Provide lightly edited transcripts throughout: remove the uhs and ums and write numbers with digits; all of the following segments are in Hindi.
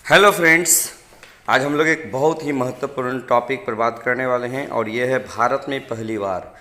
हेलो फ्रेंड्स, आज हम लोग एक बहुत ही महत्वपूर्ण टॉपिक पर बात करने वाले हैं और ये है भारत में पहली बार।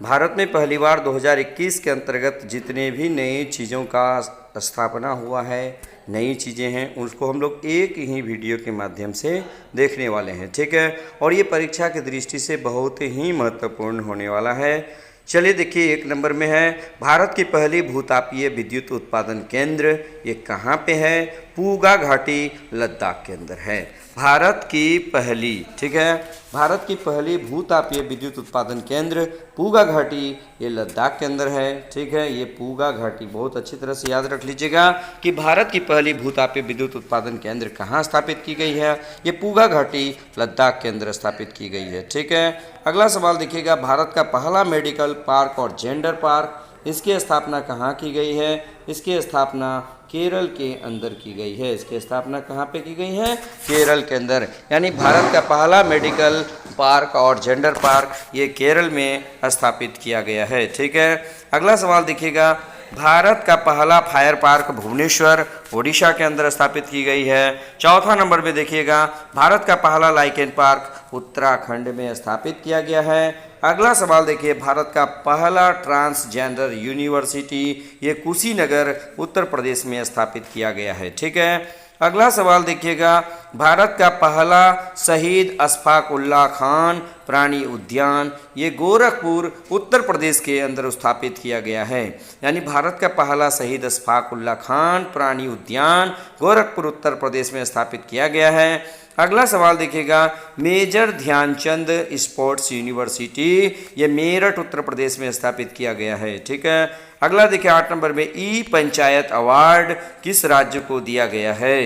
भारत में पहली बार 2021 के अंतर्गत जितने भी नई चीज़ों का स्थापना हुआ है, नई चीज़ें हैं, उसको हम लोग एक ही वीडियो के माध्यम से देखने वाले हैं। ठीक है, और ये परीक्षा की दृष्टि से बहुत ही महत्वपूर्ण होने वाला है। चलिए देखिए, एक नंबर में है भारत की पहली भूतापीय विद्युत उत्पादन केंद्र। ये कहाँ पे है? पूगा घाटी, लद्दाख के अंदर है। भारत की पहली, ठीक है, भारत की पहली भूतापीय विद्युत उत्पादन केंद्र पूगा घाटी, ये लद्दाख के अंदर है। ठीक है, ये पूगा घाटी बहुत अच्छी तरह से याद रख लीजिएगा कि भारत की पहली भूतापीय विद्युत उत्पादन केंद्र कहाँ स्थापित की गई है। ये पूगा घाटी, लद्दाख के अंदर स्थापित की गई है। ठीक है, अगला सवाल देखिएगा, भारत का पहला मेडिकल पार्क और जेंडर पार्क, इसकी स्थापना कहाँ की गई है? इसकी स्थापना केरल के अंदर की गई है। इसकी स्थापना कहाँ पे की गई है? केरल के अंदर। यानी भारत का पहला मेडिकल पार्क और जेंडर पार्क ये केरल में स्थापित किया गया है। ठीक है, अगला सवाल देखिएगा, भारत का पहला फायर पार्क भुवनेश्वर, ओडिशा के अंदर स्थापित की गई है। चौथा नंबर पे देखिएगा, भारत का पहला लाइकेन पार्क उत्तराखंड में स्थापित किया गया है। अगला सवाल देखिए, भारत का पहला ट्रांसजेंडर यूनिवर्सिटी ये कुशीनगर उत्तर प्रदेश में स्थापित किया गया है। ठीक है, अगला सवाल देखिएगा, भारत का पहला शहीद अशफाक उल्लाह खान प्राणी उद्यान ये गोरखपुर उत्तर प्रदेश के अंदर स्थापित किया गया है। यानी भारत का पहला शहीद अशफाक उल्लाह खान प्राणी उद्यान गोरखपुर उत्तर प्रदेश में स्थापित किया गया है। अगला सवाल देखिएगा, मेजर ध्यानचंद स्पोर्ट्स यूनिवर्सिटी ये मेरठ उत्तर प्रदेश में स्थापित किया गया है। ठीक है, अगला देखिए 8 नंबर में, ई पंचायत अवार्ड किस राज्य को दिया गया है?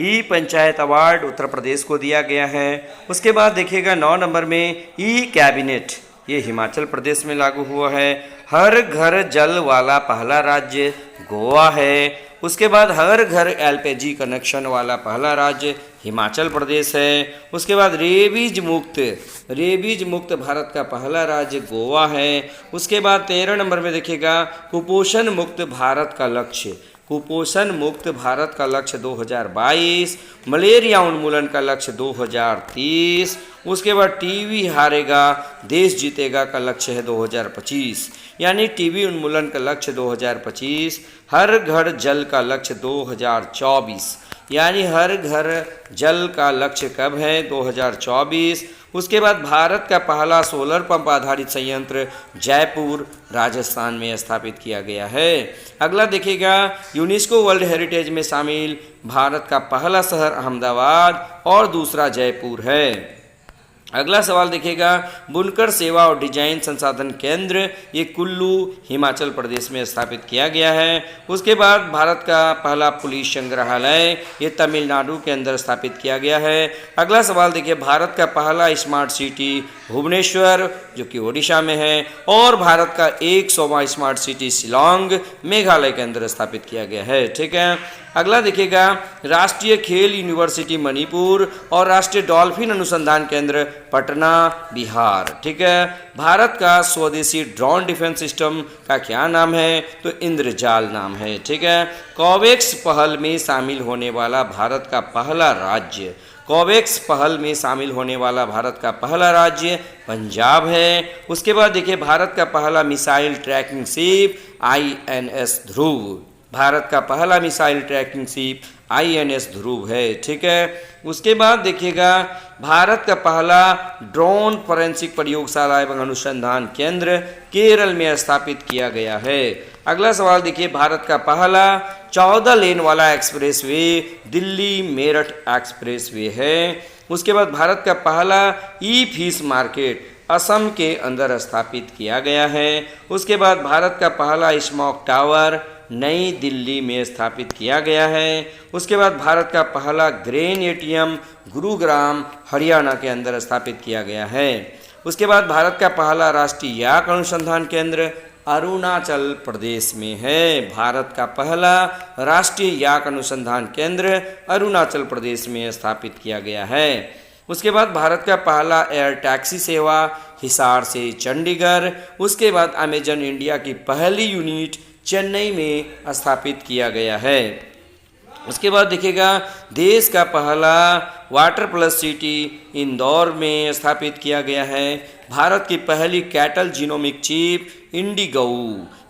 ई पंचायत अवार्ड उत्तर प्रदेश को दिया गया है। उसके बाद देखिएगा 9 नंबर में, ई कैबिनेट ये हिमाचल प्रदेश में लागू हुआ है। हर घर जल वाला पहला राज्य गोवा है। उसके बाद हर घर एलपीजी कनेक्शन वाला पहला राज्य हिमाचल प्रदेश है। उसके बाद रेबीज मुक्त भारत का पहला राज्य गोवा है। उसके बाद 13 नंबर में देखिएगा, कुपोषण मुक्त भारत का लक्ष्य, कुपोषण मुक्त भारत का लक्ष्य 2022, मलेरिया उन्मूलन का लक्ष्य 2030, उसके बाद टीबी हारेगा देश जीतेगा का लक्ष्य है 2025। यानी टीबी उन्मूलन का लक्ष्य 2025, हर घर जल का लक्ष्य 2024। यानी हर घर जल का लक्ष्य कब है? 2024। उसके बाद भारत का पहला सोलर पंप आधारित संयंत्र जयपुर राजस्थान में स्थापित किया गया है। अगला देखिएगा, यूनेस्को वर्ल्ड हेरिटेज में शामिल भारत का पहला शहर अहमदाबाद और दूसरा जयपुर है। अगला सवाल देखिएगा, बुनकर सेवा और डिजाइन संसाधन केंद्र ये कुल्लू हिमाचल प्रदेश में स्थापित किया गया है। उसके बाद भारत का पहला पुलिस संग्रहालय ये तमिलनाडु के अंदर स्थापित किया गया है। अगला सवाल देखिए, भारत का पहला स्मार्ट सिटी भुवनेश्वर जो कि ओडिशा में है, और भारत का 100वां स्मार्ट सिटी शिलोंग मेघालय के अंदर स्थापित किया गया है। ठीक है, अगला देखिएगा, राष्ट्रीय खेल यूनिवर्सिटी मणिपुर और राष्ट्रीय डॉल्फिन अनुसंधान केंद्र पटना बिहार। ठीक है, भारत का स्वदेशी ड्रोन डिफेंस सिस्टम का क्या नाम है? तो इंद्रजाल नाम है। ठीक है, कोवैक्स पहल में शामिल होने वाला भारत का पहला राज्य, कोवैक्स पहल में शामिल होने वाला भारत का पहला राज्य पंजाब है। उसके बाद देखिए, भारत का पहला मिसाइल ट्रैकिंग शिप INS ध्रुव, भारत का पहला मिसाइल ट्रैकिंग शिप INS ध्रुव है। ठीक है, उसके बाद देखिएगा, भारत का पहला ड्रोन फोरेंसिक प्रयोगशाला एवं अनुसंधान केंद्र केरल में स्थापित किया गया है। अगला सवाल देखिए, भारत का पहला 14 लेन वाला एक्सप्रेसवे दिल्ली मेरठ एक्सप्रेसवे है। उसके बाद भारत का पहला ई फिश मार्केट असम के अंदर स्थापित किया गया है। उसके बाद भारत का पहला स्मॉक टावर नई दिल्ली में स्थापित किया गया है। उसके बाद भारत का पहला ग्रेन ATM गुरुग्राम हरियाणा के अंदर स्थापित किया गया है। उसके बाद भारत का पहला राष्ट्रीय याक अनुसंधान केंद्र अरुणाचल प्रदेश में है। भारत का पहला राष्ट्रीय याक अनुसंधान केंद्र अरुणाचल प्रदेश में स्थापित किया गया है। उसके बाद भारत का पहला एयर टैक्सी सेवा हिसार से चंडीगढ़। उसके बाद अमेजन इंडिया की पहली यूनिट चेन्नई में स्थापित किया गया है। उसके बाद देखिएगा देश का पहला वाटर प्लस सिटी इंदौर में स्थापित किया गया है। भारत की पहली कैटल जीनोमिक चिप इंडिगो,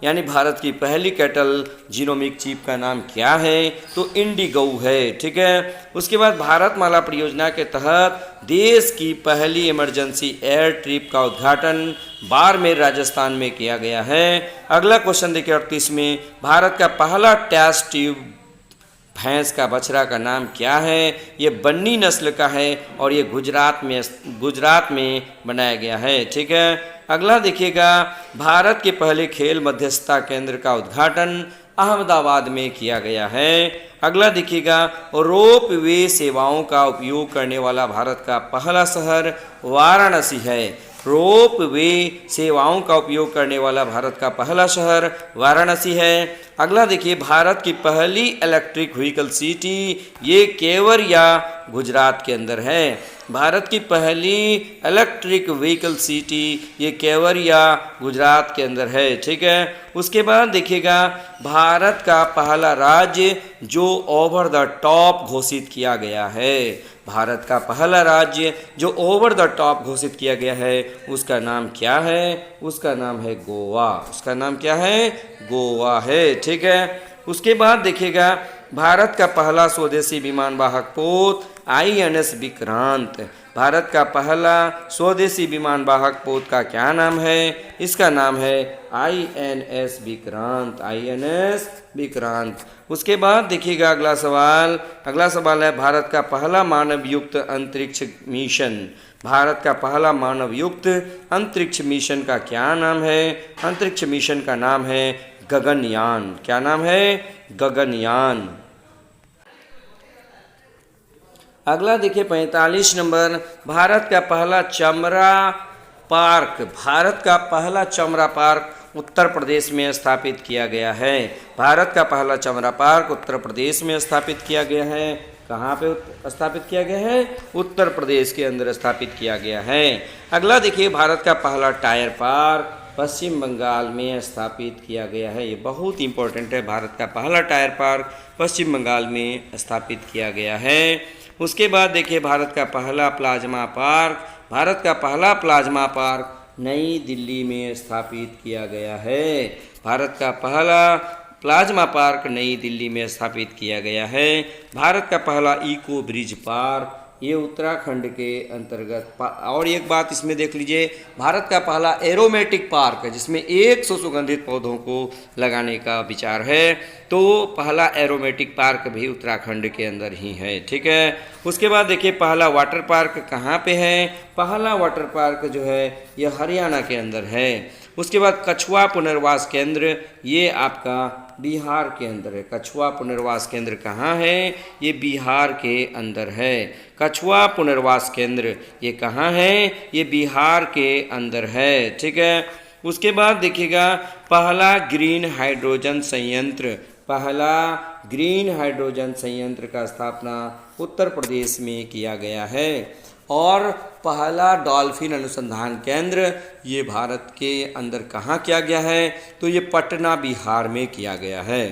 यानी भारत की पहली कैटल जीनोमिक चिप का नाम क्या है, तो इंडिगो है। ठीक है। उसके बाद भारतमाला परियोजना के तहत देश की पहली इमरजेंसी एयर ट्रिप का उद्घाटन बाड़मेर राजस्थान में किया गया है। अगला क्वेश्चन देखिए 38 में, भारत का पहला टेस्ट ट्यूब भैंस का बछड़ा का नाम क्या है, ये बन्नी नस्ल का है और ये गुजरात में बनाया गया है। ठीक है। अगला देखिएगा भारत के पहले खेल मध्यस्थता केंद्र का उद्घाटन अहमदाबाद में किया गया है। अगला देखिएगा रोप वे सेवाओं का उपयोग करने वाला भारत का पहला शहर वाराणसी है। रोप वे सेवाओं का उपयोग करने वाला भारत का पहला शहर वाराणसी है। अगला देखिए भारत की पहली इलेक्ट्रिक व्हीकल सिटी, ये केवड़िया गुजरात के अंदर है। भारत की पहली इलेक्ट्रिक व्हीकल सिटी ये केवड़िया गुजरात के अंदर है। ठीक है। उसके बाद देखिएगा भारत का पहला राज्य जो ओवर द टॉप घोषित किया गया है, भारत का पहला राज्य जो ओवर द टॉप घोषित किया गया है उसका नाम क्या है, उसका नाम है गोवा। उसका नाम क्या है, गोवा है। ठीक है। उसके बाद देखिएगा भारत का पहला स्वदेशी विमान वाहक पोत INS विक्रांत, भारत का पहला स्वदेशी विमान वाहक पोत का क्या नाम है, इसका नाम है INS विक्रांत, INS विक्रांत। उसके बाद देखिएगा अगला सवाल है भारत का पहला मानव युक्त अंतरिक्ष मिशन, भारत का पहला मानव युक्त अंतरिक्ष मिशन का क्या नाम है, अंतरिक्ष मिशन का नाम है गगनयान। क्या नाम है, गगनयान। अगला देखिए 45 नंबर, भारत का पहला चमड़ा पार्क, भारत का पहला चमड़ा पार्क उत्तर प्रदेश में स्थापित किया गया है। भारत का पहला चमड़ा पार्क उत्तर प्रदेश में स्थापित किया गया है। कहाँ पे स्थापित किया गया है, उत्तर प्रदेश के अंदर स्थापित किया गया है। अगला देखिए भारत का पहला टायर पार्क पश्चिम बंगाल में स्थापित किया गया है। ये बहुत इंपॉर्टेंट है, भारत का पहला टायर पार्क पश्चिम बंगाल में स्थापित किया गया है। उसके बाद देखिए भारत का पहला प्लाज्मा पार्क, भारत का पहला प्लाज्मा पार्क नई दिल्ली में स्थापित किया गया है। भारत का पहला प्लाज्मा पार्क नई दिल्ली में स्थापित किया गया है। भारत का पहला इको ब्रिज पार्क ये उत्तराखंड के अंतर्गत। और एक बात इसमें देख लीजिए, भारत का पहला एरोमेटिक पार्क है जिसमें 100 सुगंधित पौधों को लगाने का विचार है, तो पहला एरोमेटिक पार्क भी उत्तराखंड के अंदर ही है। ठीक है। उसके बाद देखिए पहला वाटर पार्क कहाँ पे है, पहला वाटर पार्क जो है ये हरियाणा के अंदर है। उसके बाद कछुआ पुनर्वास केंद्र ये आपका बिहार के अंदर है। कछुआ पुनर्वास केंद्र कहाँ है, ये बिहार के अंदर है। कछुआ पुनर्वास केंद्र ये कहाँ है, ये बिहार के अंदर है। ठीक है। उसके बाद देखिएगा पहला ग्रीन हाइड्रोजन संयंत्र, पहला ग्रीन हाइड्रोजन संयंत्र का स्थापना उत्तर प्रदेश में किया गया है। और पहला डॉल्फिन अनुसंधान केंद्र ये भारत के अंदर कहाँ किया गया है, तो ये पटना बिहार में किया गया है।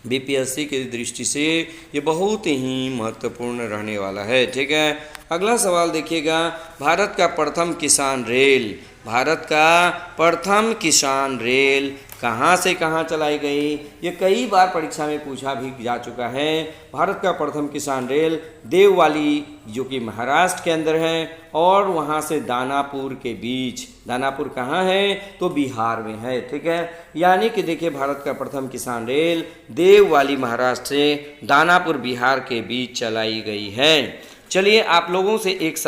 BPSC की दृष्टि से ये बहुत ही महत्वपूर्ण रहने वाला है। ठीक है। अगला सवाल देखिएगा भारत का प्रथम किसान रेल, भारत का प्रथम किसान रेल कहाँ से कहाँ चलाई गई, ये कई बार परीक्षा में पूछा भी जा चुका है। भारत का प्रथम किसान रेल देववाली जो कि महाराष्ट्र के अंदर है और वहाँ से दानापुर के बीच, दानापुर कहाँ है, तो बिहार में है। ठीक है। यानी कि देखिए भारत का प्रथम किसान रेल देववाली महाराष्ट्र से दानापुर बिहार के बीच चलाई गई है। चलिए आप लोगों से एक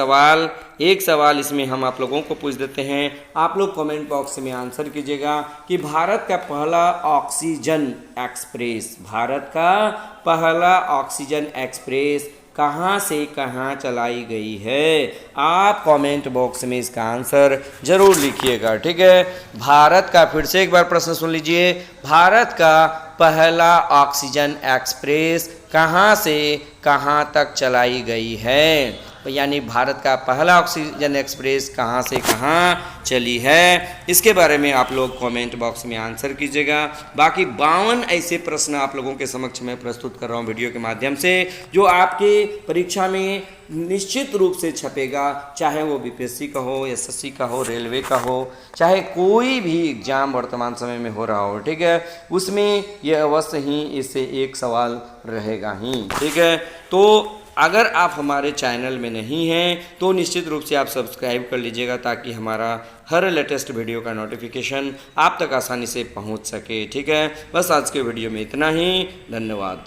सवाल इसमें हम आप लोगों को पूछ देते हैं, आप लोग कमेंट बॉक्स में आंसर कीजिएगा कि भारत का पहला ऑक्सीजन एक्सप्रेस, भारत का पहला ऑक्सीजन एक्सप्रेस कहाँ से कहाँ चलाई गई है। आप कमेंट बॉक्स में इसका आंसर जरूर लिखिएगा। ठीक है। भारत का, फिर से एक बार प्रश्न सुन लीजिए, भारत का पहला ऑक्सीजन एक्सप्रेस कहाँ से कहाँ तक चलाई गई है। यानी भारत का पहला ऑक्सीजन एक्सप्रेस कहाँ से कहाँ चली है, इसके बारे में आप लोग कमेंट बॉक्स में आंसर कीजिएगा। बाकी 52 ऐसे प्रश्न आप लोगों के समक्ष मैं प्रस्तुत कर रहा हूँ वीडियो के माध्यम से, जो आपके परीक्षा में निश्चित रूप से छपेगा, चाहे वो बीपीएससी का हो, एसएससी का हो, रेलवे का हो, चाहे कोई भी एग्जाम वर्तमान समय में हो रहा हो, ठीक है, उसमें यह अवश्य ही इससे एक सवाल रहेगा ही, ठीक है। तो अगर आप हमारे चैनल में नहीं हैं तो निश्चित रूप से आप सब्सक्राइब कर लीजिएगा, ताकि हमारा हर लेटेस्ट वीडियो का नोटिफिकेशन आप तक आसानी से पहुंच सके, ठीक है। बस आज के वीडियो में इतना ही, धन्यवाद।